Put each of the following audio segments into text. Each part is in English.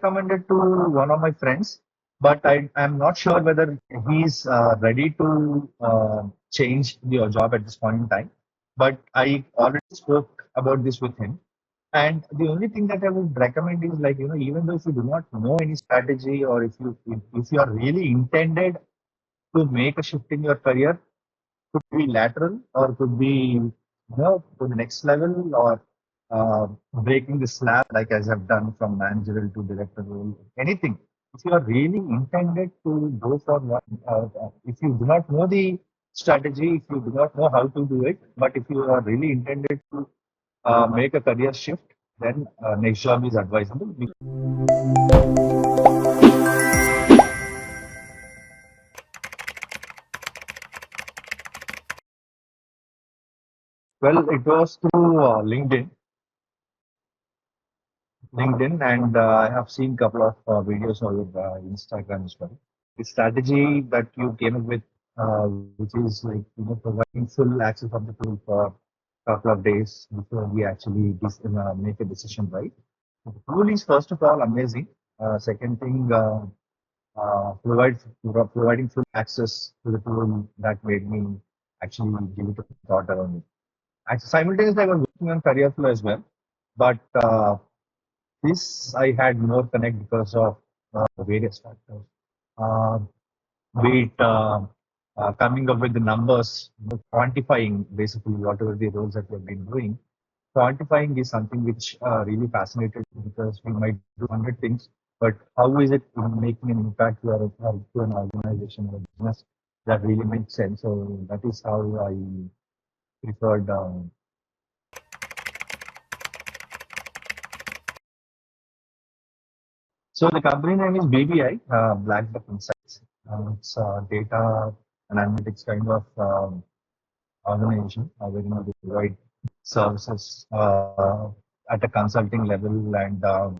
recommended to one of my friends, but I'm not sure whether he's ready to change the job at this point in time. But I already spoke about this with him. And the only thing that I would recommend is like, even though if you do not know any strategy, or if you are really intended to make a shift in your career, could be lateral or could be to the next level, or breaking the slab, like as I've done from managerial to director role, anything. If you are really intended to go for one, if you do not know the strategy, if you do not know how to do it, but if you are really intended to make a career shift, then next job is advisable. Well, it was through LinkedIn, and I have seen a couple of videos on Instagram as well. The strategy that you came up with, which is like providing full access of the tool for a couple of days before we actually make a decision, right? The tool is first of all amazing. Second thing, providing full access to the tool, that made me actually give it a thought around it. Simultaneously, I was working on career flow as well, but this I had more connect because of various factors. Uh, be it coming up with the numbers, quantifying basically whatever the roles that we've been doing. Quantifying is something which really fascinated me, because we might do 100 things, but how is it making an impact to an organization or business that really makes sense? So that is how I preferred. So the company name is BBI, Black Book Insights. It's data and analytics kind of organization, where they provide services at a consulting level, and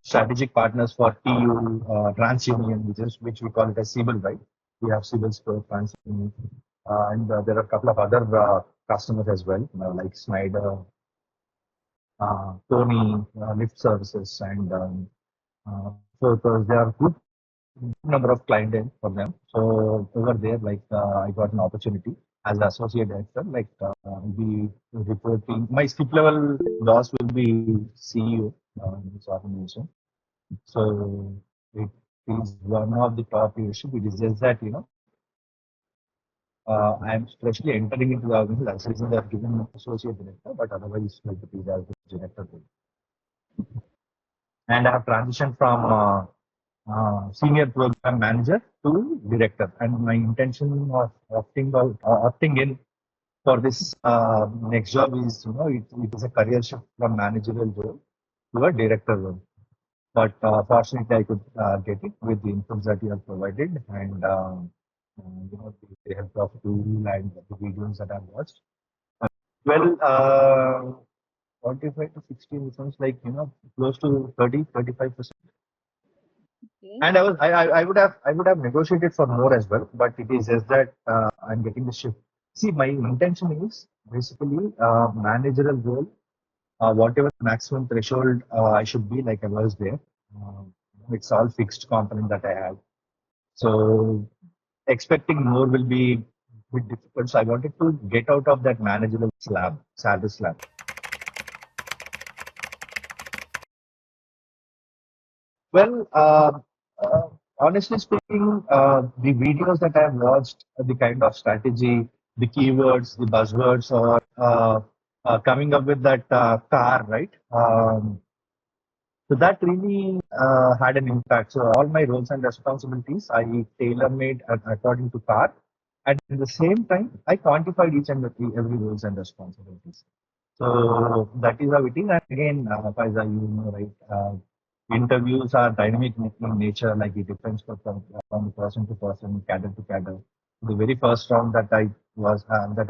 strategic partners for TU, TransUnion, which we call it as CIBIL, right? We have CIBIL Score, TransUnion, and there are a couple of other customers as well, like Snyder, Tony, Lift Services, and Focus. There are good number of clients for them. So over there, like I got an opportunity as an associate director. Like be reporting. My skip level boss will be CEO in this organization. So it is one of the top leadership. It is just that I am freshly entering into the organization. That's the reason they have given me associate director, but otherwise like it is as the director role. And I have transitioned from senior program manager to director, and my intention of opting in for this next job is, it is a career shift from managerial role to a director role. But fortunately, I could get it with the inputs that you have provided, and the help of tool and the videos that I've watched. Well, 45 to 60, it sounds like close to 30-35%. Okay. And I would have negotiated for more as well, but it is just that I'm getting the shift. See, my intention is basically managerial role, whatever maximum threshold I should be, like I was there. It's all fixed component that I have. So expecting more will be a bit difficult. So I wanted to get out of that managerial salary slab. Well, honestly speaking, the videos that I've watched, the kind of strategy, the keywords, the buzzwords, or coming up with that car, right? So that really had an impact. So all my roles and responsibilities, I tailor-made according to car, and at the same time, I quantified each and every roles and responsibilities. So that is how it is. And again, Faiza, right? Interviews are dynamic in nature, like it depends from person to person, cadre to cadre. The very first round that I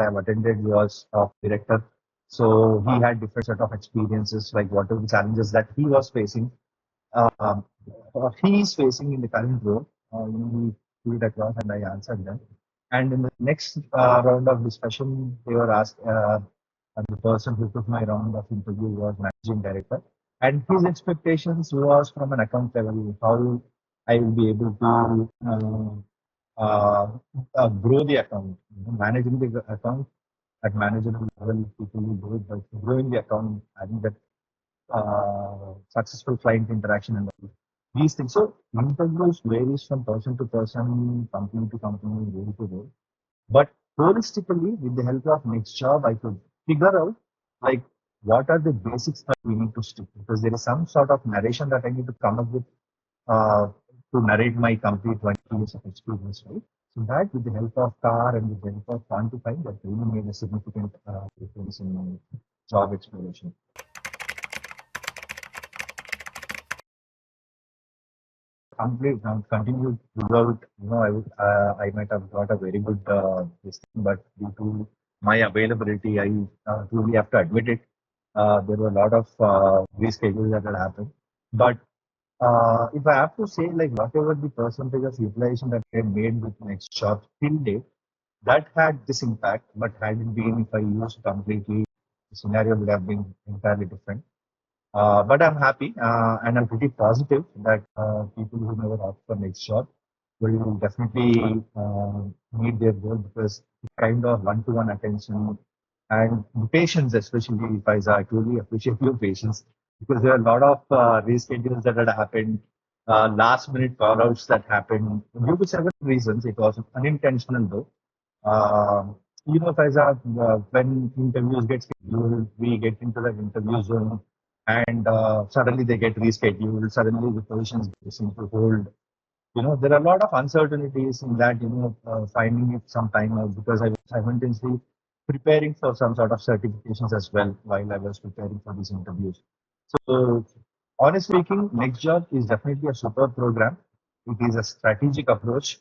have attended was of director. So he had different set of experiences, like what are the challenges that he was facing, uh, he is facing in the current role. He threw it across, and I answered them. And in the next round of discussion, they were asked, and the person who took my round of interview was managing director. And his expectations was from an account level, how I will be able to grow the account. Managing the account at managerial level, people will do it, but growing the account, having that successful client interaction and all these things. So interviews varies from person to person, company to company, role to role. But holistically, with the help of Next Job, I could figure out like what are the basics that we need to stick, because there is some sort of narration that I need to come up with uh, to narrate my complete 20 years of experience, right? So that with the help of car and with the help of quantifying, that really made a significant difference in my job exploration. Continued throughout. I might have got a very good this thing, but due to my availability, I truly have to admit it. There were a lot of reschedules that had happened. But if I have to say, like whatever the percentage of utilization that I made with Next Job till date, that had this impact. But had it been if I used completely, the scenario would have been entirely different. But I'm happy and I'm pretty positive that people who never opt for Next Job will definitely meet their goal, because the kind of one-to-one attention and the patience, especially Faiza, I truly appreciate your patience, because there are a lot of reschedules that had happened, last minute call outs that happened due to several reasons. It was unintentional though. Faiza, when interviews get scheduled, we get into that interview zone, and suddenly they get rescheduled. Suddenly the positions seem to hold. There are a lot of uncertainties in that. Finding it some time out, because I was simultaneously preparing for some sort of certifications as well while I was preparing for these interviews. So, honestly speaking, Next Job is definitely a super program. It is a strategic approach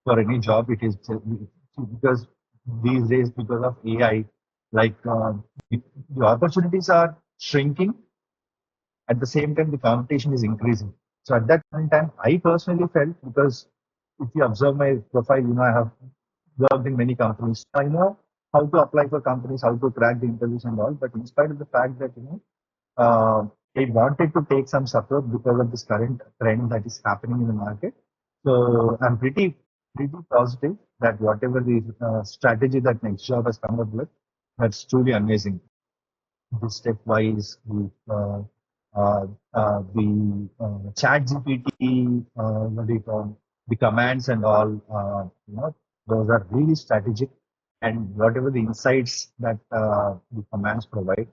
for any job. It is because these days, because of AI, like the opportunities are shrinking. At the same time, the competition is increasing. So at that point in time, I personally felt, because if you observe my profile, I have worked in many companies. So I know how to apply for companies, how to crack the interviews and all. But in spite of the fact that they wanted to take some support because of this current trend that is happening in the market. So I'm pretty positive that whatever the strategy that Next Job has come up with, that's truly amazing. The stepwise, the chat GPT, what do you call, the commands and all, those are really strategic. And whatever the insights that the commands provide,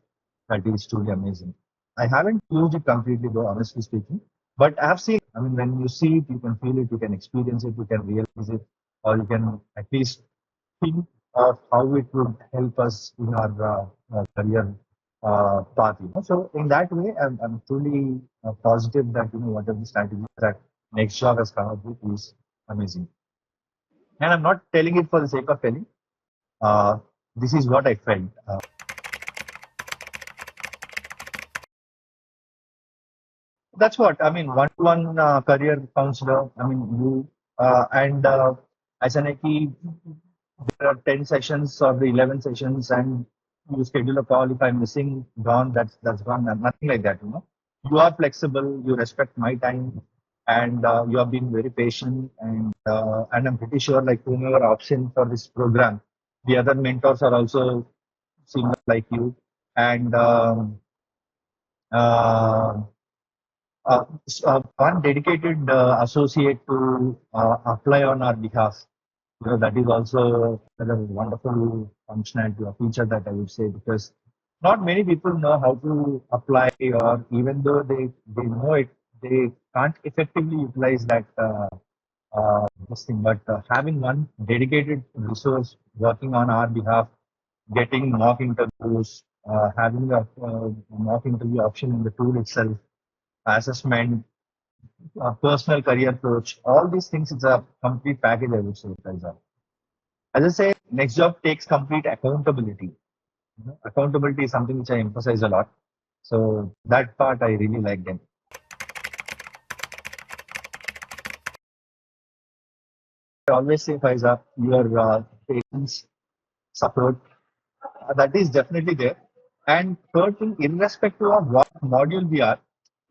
that is truly amazing. I haven't used it completely though, honestly speaking, but I have seen, I mean, when you see it, you can feel it, you can experience it, you can realize it, or you can at least think of how it would help us in our career path. So in that way, I'm truly positive that whatever the strategy that Next Job has come up with is amazing. And I'm not telling it for the sake of telling. Uh, this is what I felt. That's what I mean. One-to-one career counselor. I mean, you and as an IT, there are 10 sessions or the 11 sessions, and you schedule a call. If I'm missing, gone. That's gone. Nothing like that. You are flexible. You respect my time, and you have been very patient. And I'm pretty sure, like whomever option for this program, the other mentors are also similar like you, and. Uh, one dedicated associate to apply on our behalf. That is also another wonderful functionality or feature that I would say, because not many people know how to apply, or even though they know it, they can't effectively utilize that this thing. But having one dedicated resource working on our behalf, getting mock interviews, having a mock interview option in the tool itself, assessment, personal career coach, all these things, it's a complete package, I would say, Faisal. As I say, Next Job takes complete accountability. Accountability is something which I emphasize a lot. So that part I really like them. I always say, Faiza, your patience, support, that is definitely there. And third thing, irrespective of what module we are,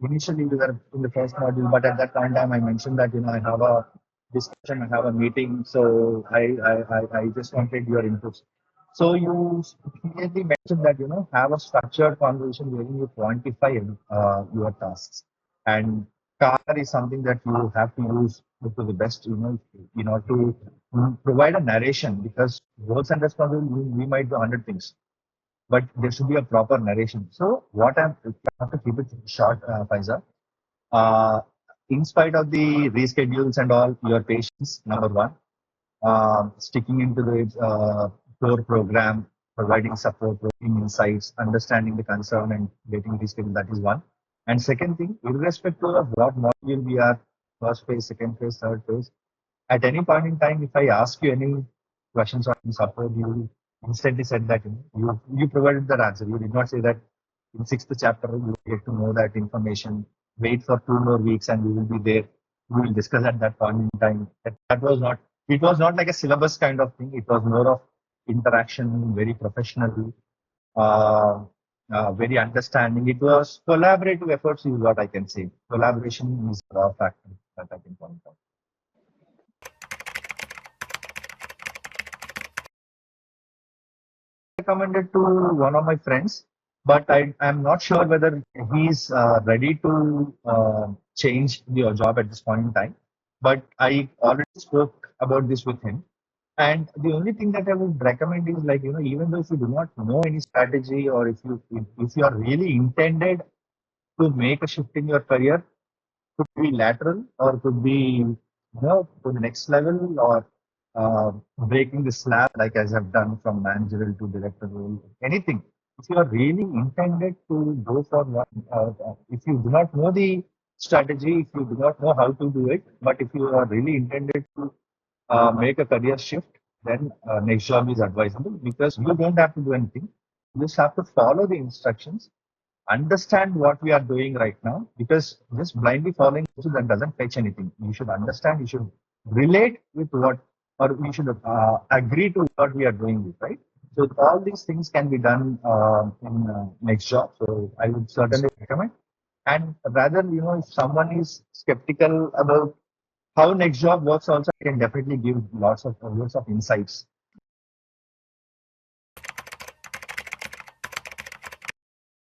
initially we were in the first module, but at that point in time I mentioned that I have a discussion, I have a meeting, so I just wanted your inputs. So you clearly mentioned that have a structured conversation wherein you quantify your tasks, and car is something that you have to use to the best, to provide a narration, because roles and responsibilities we might do 100 things, but there should be a proper narration. So what I have to keep it short, Faiza. Uh, in spite of the reschedules and all, your patience, number one, sticking into the core program, providing support, providing insights, understanding the concern and getting rescheduled, that is one. And second thing, irrespective of what module we are, first phase, second phase, third phase, at any point in time, if I ask you any questions or any support, you instantly said that you provided that answer. You did not say that in sixth chapter you will get to know that information. Wait for 2 more weeks and we will be there. We will discuss at that point in time. That was not. It was not like a syllabus kind of thing. It was more of interaction, very professional, uh, very understanding. It was collaborative efforts, is what I can say. Collaboration is a factor that I can point out. Recommended to one of my friends, but I'm not sure whether he's ready to change the job at this point in time. But I already spoke about this with him. And the only thing that I would recommend is, like, even though if you do not know any strategy, or if you are really intended to make a shift in your career, could be lateral or could be to the next level, or breaking the slab, like as I've done from managerial to director role, anything. If you are really intended to go for one, if you do not know the strategy, if you do not know how to do it, but if you are really intended to make a career shift, then next job is advisable, because you don't have to do anything. You just have to follow the instructions, understand what we are doing right now, because just blindly following that doesn't fetch anything. You should understand, you should relate with what, or we should agree to what we are doing with, right? So all these things can be done in next job. So I would certainly recommend. And rather, if someone is skeptical about how next job works, also I can definitely give lots of insights.